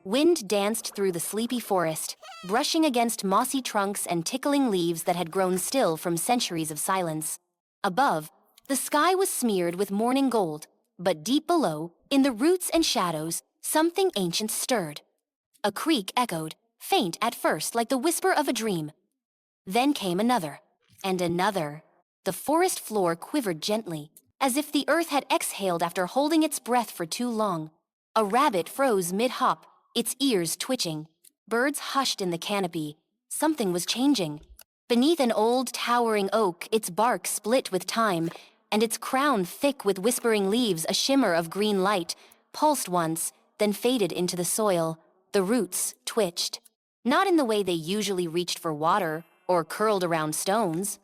Wind danced through the sleepy forest, brushing against mossy trunks and tickling leaves that had grown still from centuries of silence. Above, the sky was smeared with morning gold, but deep below, in the roots and shadows, something ancient stirred. A creak echoed, faint at first like the whisper of a dream. Then came another, and another. The forest floor quivered gently, as if the earth had exhaled after holding its breath for too long. A rabbit froze mid-hop, its ears twitching. Birds hushed in the canopy. Something was changing. Beneath an old towering oak, its bark split with time, and its crown thick with whispering leaves, a shimmer of green light, pulsed once, then faded into the soil. The roots twitched. Not in the way they usually reached for water or curled around stones.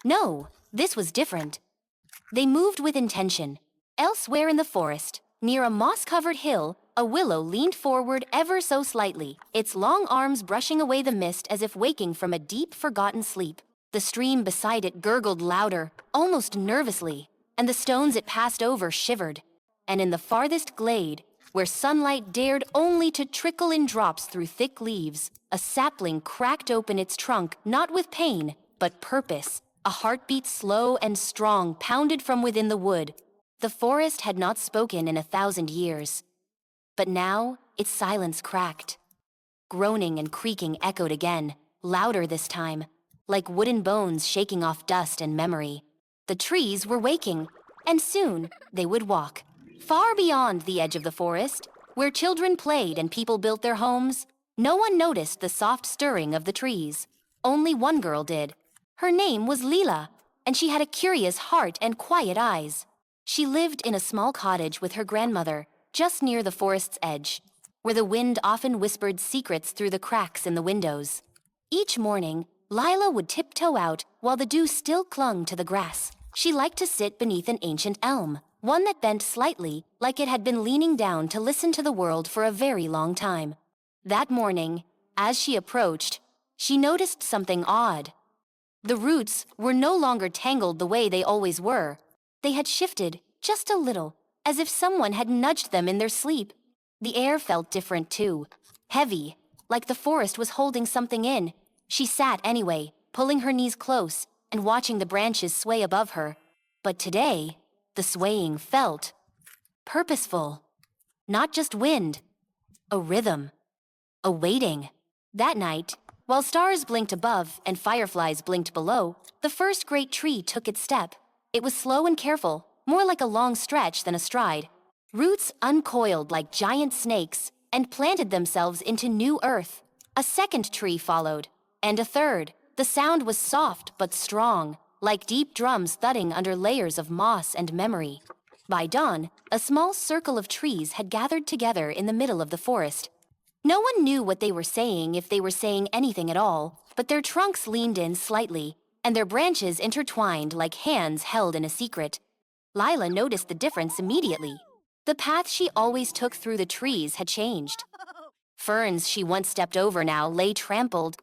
No, this was different. They moved with intention. Elsewhere in the forest, near a moss-covered hill, a willow leaned forward ever so slightly, its long arms brushing away the mist as if waking from a deep, forgotten sleep. The stream beside it gurgled louder, almost nervously, and the stones it passed over shivered. And in the farthest glade, where sunlight dared only to trickle in drops through thick leaves, a sapling cracked open its trunk, not with pain, but purpose. A heartbeat slow and strong pounded from within the wood. The forest had not spoken in 1,000 years. But now, its silence cracked. Groaning and creaking echoed again, louder this time, like wooden bones shaking off dust and memory. The trees were waking, and soon they would walk. Far beyond the edge of the forest, where children played and people built their homes, no one noticed the soft stirring of the trees. Only one girl did. Her name was Leela, and she had a curious heart and quiet eyes. She lived in a small cottage with her grandmother, just near the forest's edge, where the wind often whispered secrets through the cracks in the windows. Each morning, Lila would tiptoe out while the dew still clung to the grass. She liked to sit beneath an ancient elm, one that bent slightly, like it had been leaning down to listen to the world for a very long time. That morning, as she approached, she noticed something odd. The roots were no longer tangled the way they always were. They had shifted, just a little, as if someone had nudged them in their sleep. The air felt different too, heavy, like the forest was holding something in. She sat anyway, pulling her knees close and watching the branches sway above her. But today, the swaying felt purposeful. Not just wind, a rhythm, a waiting. That night, while stars blinked above and fireflies blinked below, the first great tree took its step. It was slow and careful, more like a long stretch than a stride. Roots uncoiled like giant snakes and planted themselves into new earth. A second tree followed, and a third. The sound was soft but strong, like deep drums thudding under layers of moss and memory. By dawn, a small circle of trees had gathered together in the middle of the forest. No one knew what they were saying, if they were saying anything at all, but their trunks leaned in slightly, and their branches intertwined like hands held in a secret. Lila noticed the difference immediately. The path she always took through the trees had changed. Ferns she once stepped over now lay trampled.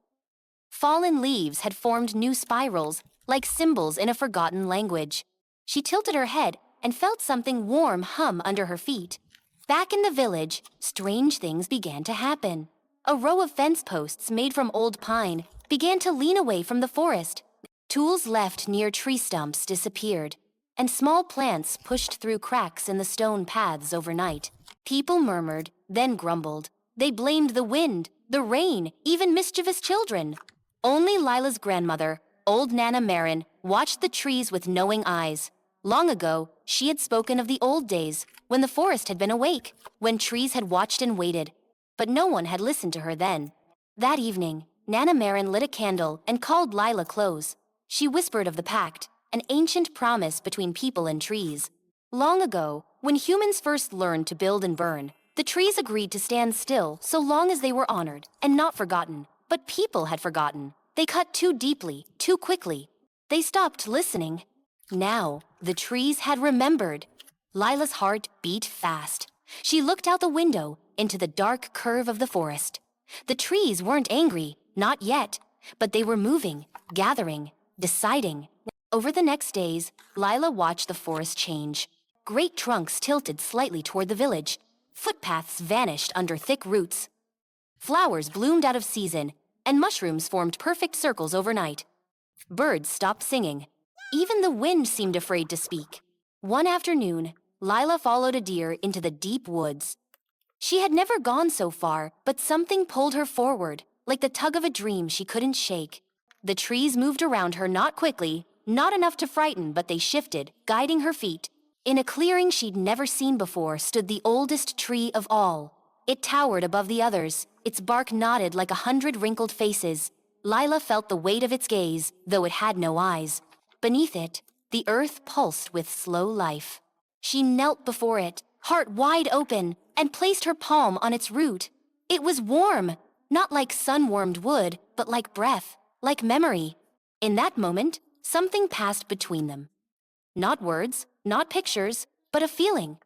Fallen leaves had formed new spirals, like symbols in a forgotten language. She tilted her head and felt something warm hum under her feet. Back in the village, strange things began to happen. A row of fence posts made from old pine began to lean away from the forest. Tools left near tree stumps disappeared, and small plants pushed through cracks in the stone paths overnight. People murmured, then grumbled. They blamed the wind, the rain, even mischievous children. Only Lila's grandmother, old Nana Marin, watched the trees with knowing eyes. Long ago, she had spoken of the old days, when the forest had been awake, when trees had watched and waited. But no one had listened to her then. That evening, Nana Marin lit a candle and called Lila close. She whispered of the pact, an ancient promise between people and trees. Long ago, when humans first learned to build and burn, the trees agreed to stand still so long as they were honored and not forgotten. But people had forgotten. They cut too deeply, too quickly. They stopped listening. Now, the trees had remembered. Lila's heart beat fast. She looked out the window into the dark curve of the forest. The trees weren't angry, not yet, but they were moving, gathering, deciding. Over the next days, Lila watched the forest change. Great trunks tilted slightly toward the village. Footpaths vanished under thick roots. Flowers bloomed out of season, and mushrooms formed perfect circles overnight. Birds stopped singing. Even the wind seemed afraid to speak. One afternoon, Lila followed a deer into the deep woods. She had never gone so far, but something pulled her forward, like the tug of a dream she couldn't shake. The trees moved around her not quickly, not enough to frighten, but they shifted, guiding her feet. In a clearing she'd never seen before stood the oldest tree of all. It towered above the others, its bark knotted like 100 wrinkled faces. Lila felt the weight of its gaze, though it had no eyes. Beneath it, the earth pulsed with slow life. She knelt before it, heart wide open, and placed her palm on its root. It was warm, not like sun-warmed wood, but like breath, like memory. In that moment, something passed between them. Not words, not pictures, but a feeling.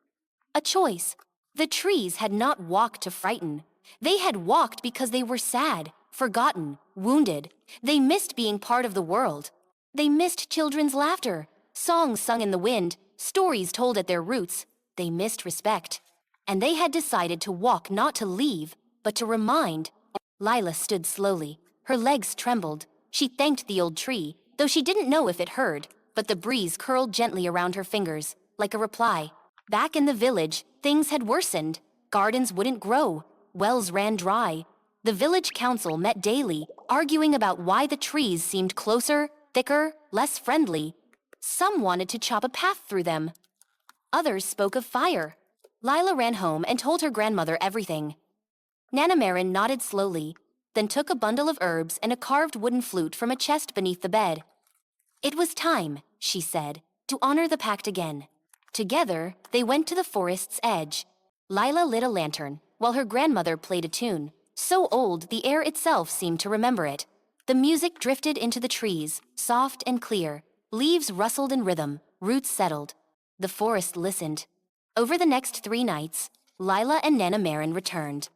A choice. The trees had not walked to frighten. They had walked because they were sad, forgotten, wounded. They missed being part of the world. They missed children's laughter, songs sung in the wind, stories told at their roots. They missed respect. And they had decided to walk not to leave, but to remind. Lila stood slowly. Her legs trembled. She thanked the old tree, though she didn't know if it heard, but the breeze curled gently around her fingers, like a reply. Back in the village, things had worsened. Gardens wouldn't grow. Wells ran dry. The village council met daily, arguing about why the trees seemed closer, thicker, less friendly. Some wanted to chop a path through them. Others spoke of fire. Lila ran home and told her grandmother everything. Nana Marin nodded slowly, then took a bundle of herbs and a carved wooden flute from a chest beneath the bed. It was time, she said, to honor the pact again. Together, they went to the forest's edge. Lila lit a lantern, while her grandmother played a tune, so old the air itself seemed to remember it. The music drifted into the trees, soft and clear. Leaves rustled in rhythm, roots settled. The forest listened. Over the next 3 nights, Lila and Nana Marin returned.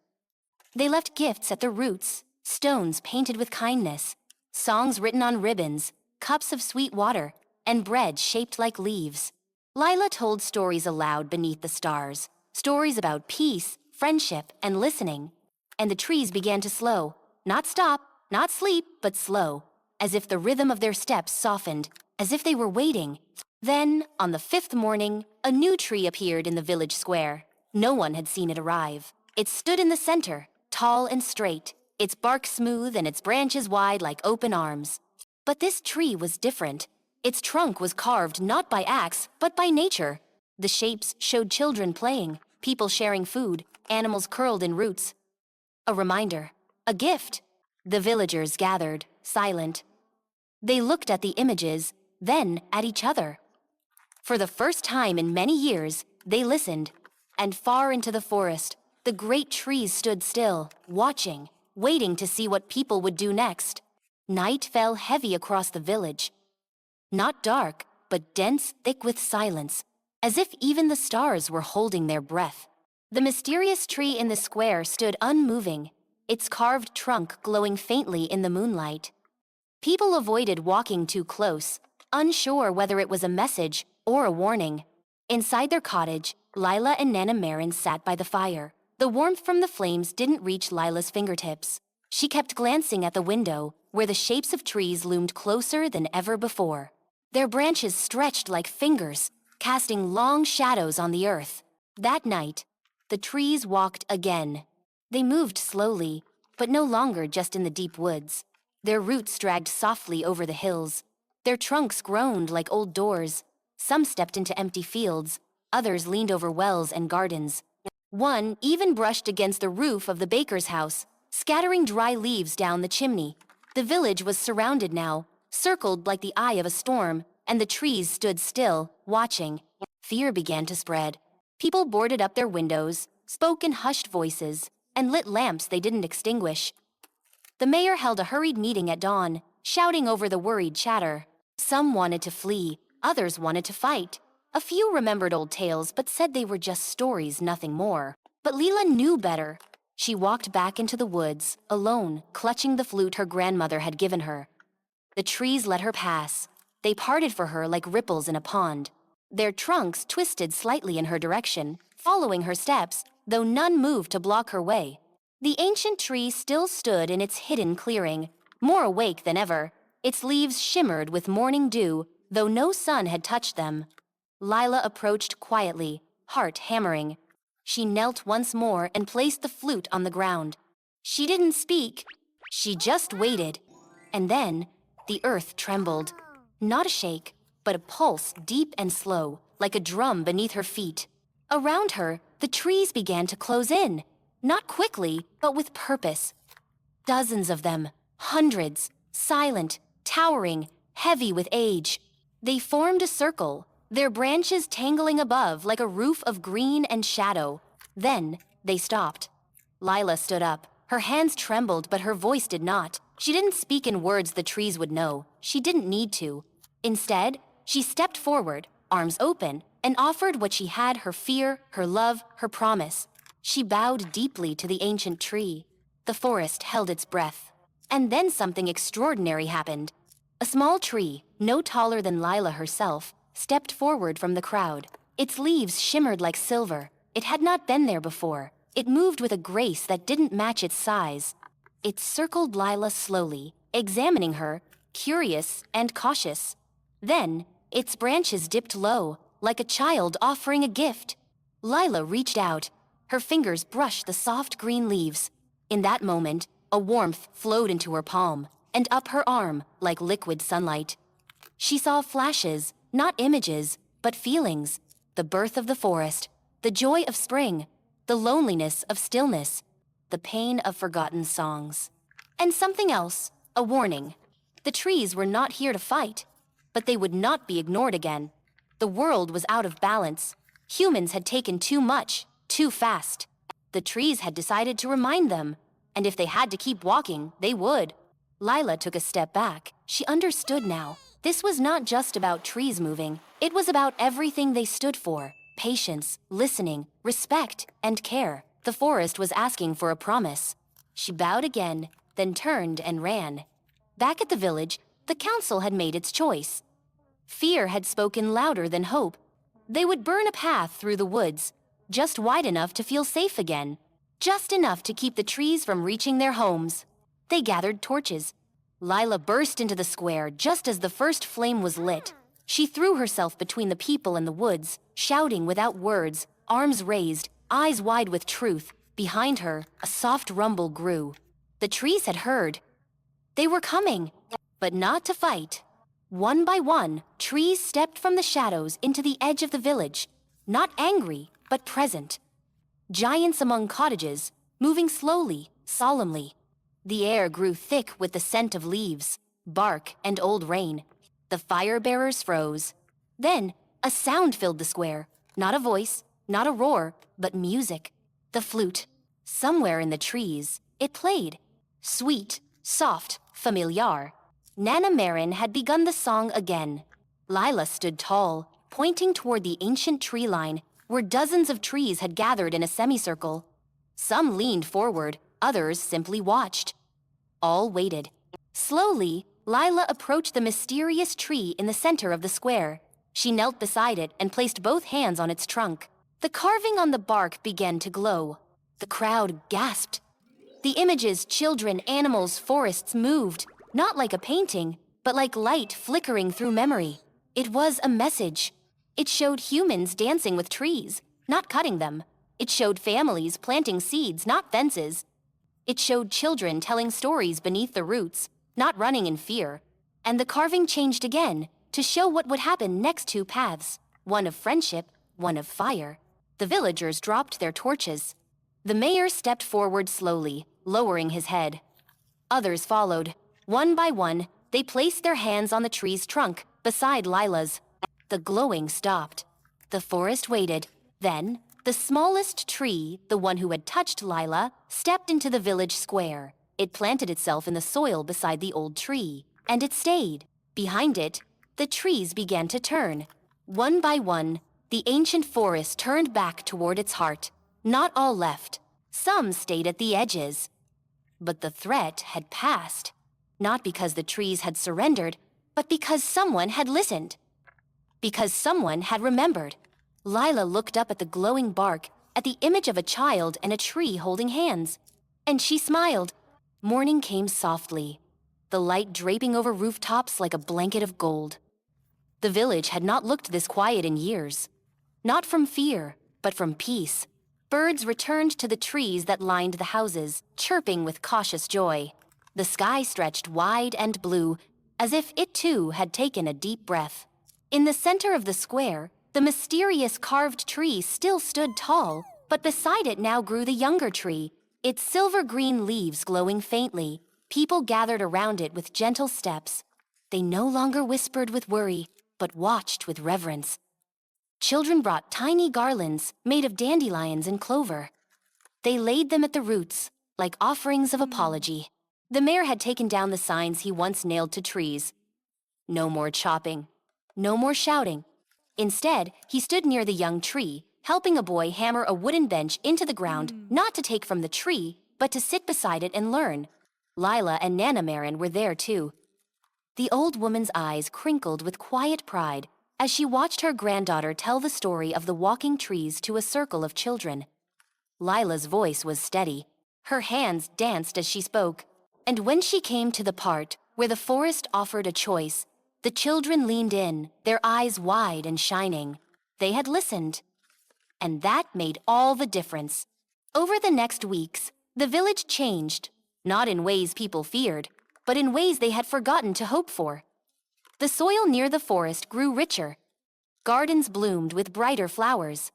They left gifts at the roots, stones painted with kindness, songs written on ribbons, cups of sweet water, and bread shaped like leaves. Lila told stories aloud beneath the stars, stories about peace, friendship, and listening. And the trees began to slow, not stop, not sleep, but slow, as if the rhythm of their steps softened, as if they were waiting. Then, on the 5th morning, a new tree appeared in the village square. No one had seen it arrive. It stood in the center, tall and straight, its bark smooth and its branches wide like open arms. But this tree was different. Its trunk was carved not by axe, but by nature. The shapes showed children playing, people sharing food, animals curled in roots. A reminder, a gift. The villagers gathered, silent. They looked at the images, then at each other. For the first time in many years, they listened. And far into the forest, the great trees stood still, watching, waiting to see what people would do next. Night fell heavy across the village. Not dark, but dense, thick with silence, as if even the stars were holding their breath. The mysterious tree in the square stood unmoving, its carved trunk glowing faintly in the moonlight. People avoided walking too close, unsure whether it was a message or a warning. Inside their cottage, Lila and Nana Marin sat by the fire. The warmth from the flames didn't reach Lila's fingertips. She kept glancing at the window, where the shapes of trees loomed closer than ever before. Their branches stretched like fingers, casting long shadows on the earth. That night, the trees walked again. They moved slowly, but no longer just in the deep woods. Their roots dragged softly over the hills. Their trunks groaned like old doors. Some stepped into empty fields, others leaned over wells and gardens. One even brushed against the roof of the baker's house, scattering dry leaves down the chimney. The village was surrounded now, circled like the eye of a storm, and the trees stood still, watching. Fear began to spread. People boarded up their windows, spoke in hushed voices, and lit lamps they didn't extinguish. The mayor held a hurried meeting at dawn, shouting over the worried chatter. Some wanted to flee, others wanted to fight. A few remembered old tales but said they were just stories, nothing more. But Lila knew better. She walked back into the woods, alone, clutching the flute her grandmother had given her. The trees let her pass. They parted for her like ripples in a pond. Their trunks twisted slightly in her direction, following her steps, though none moved to block her way. The ancient tree still stood in its hidden clearing, more awake than ever. Its leaves shimmered with morning dew, though no sun had touched them. Lila approached quietly, heart hammering. She knelt once more and placed the flute on the ground. She didn't speak. She just waited. And then, the earth trembled. Not a shake, but a pulse deep and slow, like a drum beneath her feet. Around her, the trees began to close in. Not quickly, but with purpose. Dozens of them, hundreds, silent, towering, heavy with age. They formed a circle, their branches tangling above like a roof of green and shadow. Then, they stopped. Lila stood up. Her hands trembled, but her voice did not. She didn't speak in words the trees would know. She didn't need to. Instead, she stepped forward, arms open, and offered what she had: her fear, her love, her promise. She bowed deeply to the ancient tree. The forest held its breath. And then something extraordinary happened. A small tree, no taller than Lila herself, stepped forward from the crowd. Its leaves shimmered like silver. It had not been there before. It moved with a grace that didn't match its size. It circled Lila slowly, examining her, curious and cautious. Then, its branches dipped low, like a child offering a gift. Lila reached out. Her fingers brushed the soft green leaves. In that moment, a warmth flowed into her palm, and up her arm, like liquid sunlight. She saw flashes, not images, but feelings. The birth of the forest, the joy of spring, the loneliness of stillness, the pain of forgotten songs. And something else, a warning. The trees were not here to fight, but they would not be ignored again. The world was out of balance. Humans had taken too much, too fast. The trees had decided to remind them, and if they had to keep walking, they would. Lila took a step back. She understood now. This was not just about trees moving. It was about everything they stood for: patience, listening, respect, and care. The forest was asking for a promise. She bowed again, then turned and ran. Back at the village, the council had made its choice. Fear had spoken louder than hope. They would burn a path through the woods, just wide enough to feel safe again, just enough to keep the trees from reaching their homes. They gathered torches. Lila burst into the square just as the first flame was lit. She threw herself between the people and the woods, shouting without words, arms raised, eyes wide with truth. Behind her, a soft rumble grew. The trees had heard. They were coming, but not to fight. One by one, trees stepped from the shadows into the edge of the village, not angry, but present. Giants among cottages, moving slowly, solemnly. The air grew thick with the scent of leaves, bark, and old rain. The fire-bearers froze. Then, a sound filled the square. Not a voice, not a roar, but music. The flute. Somewhere in the trees, it played. Sweet, soft, familiar. Nana Marin had begun the song again. Lila stood tall, pointing toward the ancient tree line, where dozens of trees had gathered in a semicircle. Some leaned forward, others simply watched. All waited. Slowly, Lila approached the mysterious tree in the center of the square. She knelt beside it and placed both hands on its trunk. The carving on the bark began to glow. The crowd gasped. The images, children, animals, forests moved, not like a painting, but like light flickering through memory. It was a message. It showed humans dancing with trees, not cutting them. It showed families planting seeds, not fences. It showed children telling stories beneath the roots, not running in fear. And the carving changed again to show what would happen next: two paths, one of friendship, one of fire. The villagers dropped their torches. The mayor stepped forward slowly, lowering his head. Others followed. One by one, they placed their hands on the tree's trunk, beside Lila's. The glowing stopped. The forest waited. Then, the smallest tree, the one who had touched Lila, stepped into the village square. It planted itself in the soil beside the old tree, and it stayed. Behind it, the trees began to turn. One by one, the ancient forest turned back toward its heart. Not all left. Some stayed at the edges. But the threat had passed. Not because the trees had surrendered, but because someone had listened. Because someone had remembered. Lila looked up at the glowing bark. at the image of a child and a tree holding hands. And she smiled. Morning came softly, the light draping over rooftops like a blanket of gold. The village had not looked this quiet in years. Not from fear, but from peace. Birds returned to the trees that lined the houses, chirping with cautious joy. The sky stretched wide and blue, as if it too had taken a deep breath. In the center of the square, the mysterious carved tree still stood tall, but beside it now grew the younger tree, its silver-green leaves glowing faintly. People gathered around it with gentle steps. They no longer whispered with worry, but watched with reverence. Children brought tiny garlands made of dandelions and clover. They laid them at the roots, like offerings of apology. The mayor had taken down the signs he once nailed to trees. No more chopping. No more shouting. Instead, he stood near the young tree, helping a boy hammer a wooden bench into the ground, not to take from the tree, but to sit beside it and learn. Lila and Nana Marin were there too. The old woman's eyes crinkled with quiet pride as she watched her granddaughter tell the story of the walking trees to a circle of children. Lila's voice was steady. Her hands danced as she spoke. And when she came to the part where the forest offered a choice, the children leaned in, their eyes wide and shining. They had listened. And that made all the difference. Over the next weeks, the village changed, not in ways people feared, but in ways they had forgotten to hope for. The soil near the forest grew richer. Gardens bloomed with brighter flowers.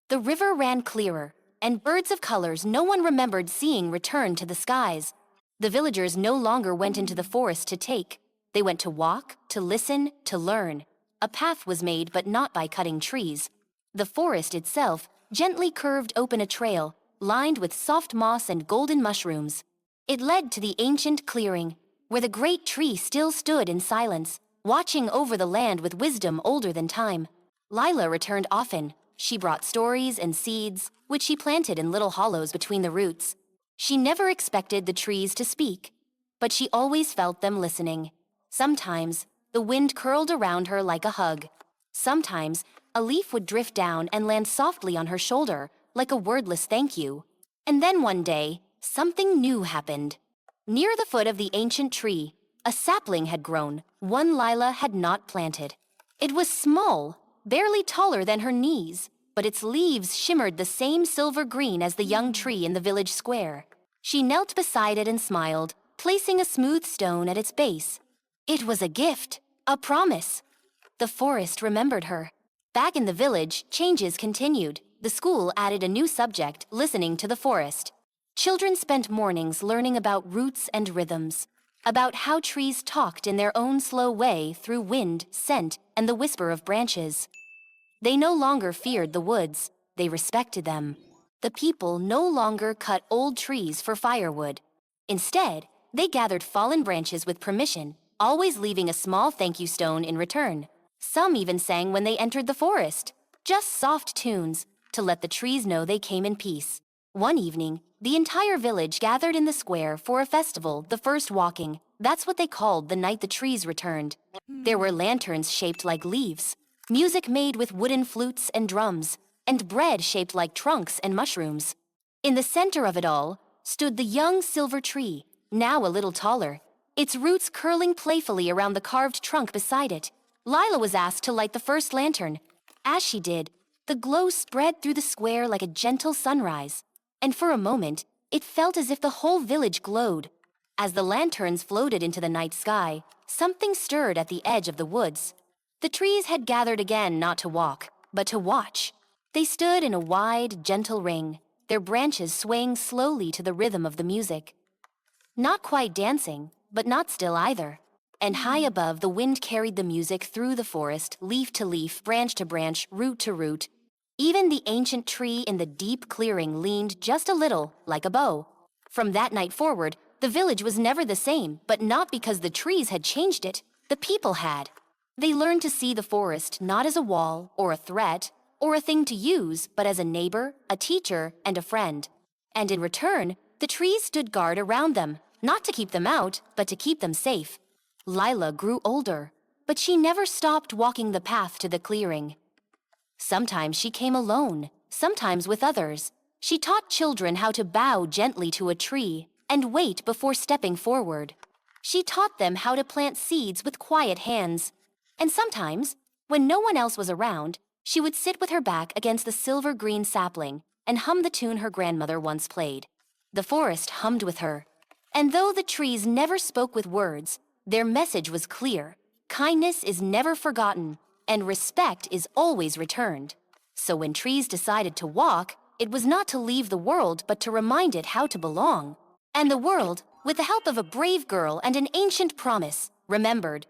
The river ran clearer, and birds of colors no one remembered seeing returned to the skies. The villagers no longer went into the forest to take. They went to walk, to listen, to learn. A path was made, but not by cutting trees. The forest itself gently curved open a trail, lined with soft moss and golden mushrooms. It led to the ancient clearing, where the great tree still stood in silence, watching over the land with wisdom older than time. Lila returned often. She brought stories and seeds, which she planted in little hollows between the roots. She never expected the trees to speak, but she always felt them listening. Sometimes, the wind curled around her like a hug. Sometimes, a leaf would drift down and land softly on her shoulder, like a wordless thank you. And then one day, something new happened. Near the foot of the ancient tree, a sapling had grown, one Lila had not planted. It was small, barely taller than her knees, but its leaves shimmered the same silver green as the young tree in the village square. She knelt beside it and smiled, placing a smooth stone at its base. It was a gift, a promise. The forest remembered her. Back in the village, changes continued. The school added a new subject, listening to the forest. Children spent mornings learning about roots and rhythms, about how trees talked in their own slow way through wind, scent, and the whisper of branches. They no longer feared the woods, they respected them. The people no longer cut old trees for firewood. Instead, they gathered fallen branches with permission, always leaving a small thank you stone in return. Some even sang when they entered the forest, just soft tunes, to let the trees know they came in peace. One evening, the entire village gathered in the square for a festival, the first walking. That's what they called the night the trees returned. There were lanterns shaped like leaves, music made with wooden flutes and drums, and bread shaped like trunks and mushrooms. In the center of it all stood the young silver tree, now a little taller, its roots curling playfully around the carved trunk beside it. Lila was asked to light the first lantern. As she did, the glow spread through the square like a gentle sunrise, and for a moment, it felt as if the whole village glowed. As the lanterns floated into the night sky, something stirred at the edge of the woods. The trees had gathered again not to walk, but to watch. They stood in a wide, gentle ring, their branches swaying slowly to the rhythm of the music. Not quite dancing, but not still either. And high above, the wind carried the music through the forest, leaf to leaf, branch to branch, root to root. Even the ancient tree in the deep clearing leaned just a little, like a bow. From that night forward, the village was never the same, but not because the trees had changed it. The people had. They learned to see the forest not as a wall or a threat or a thing to use, but as a neighbor, a teacher, and a friend. And in return, the trees stood guard around them, not to keep them out, but to keep them safe. Lila grew older, but she never stopped walking the path to the clearing. Sometimes she came alone, sometimes with others, She taught children how to bow gently to a tree and wait before stepping forward. She taught them how to plant seeds with quiet hands. And sometimes, when no one else was around, she would sit with her back against the silver-green sapling and hum the tune her grandmother once played. The forest hummed with her. And though the trees never spoke with words, their message was clear. Kindness is never forgotten, and respect is always returned. So when trees decided to walk, it was not to leave the world, but to remind it how to belong. And the world, with the help of a brave girl and an ancient promise, remembered,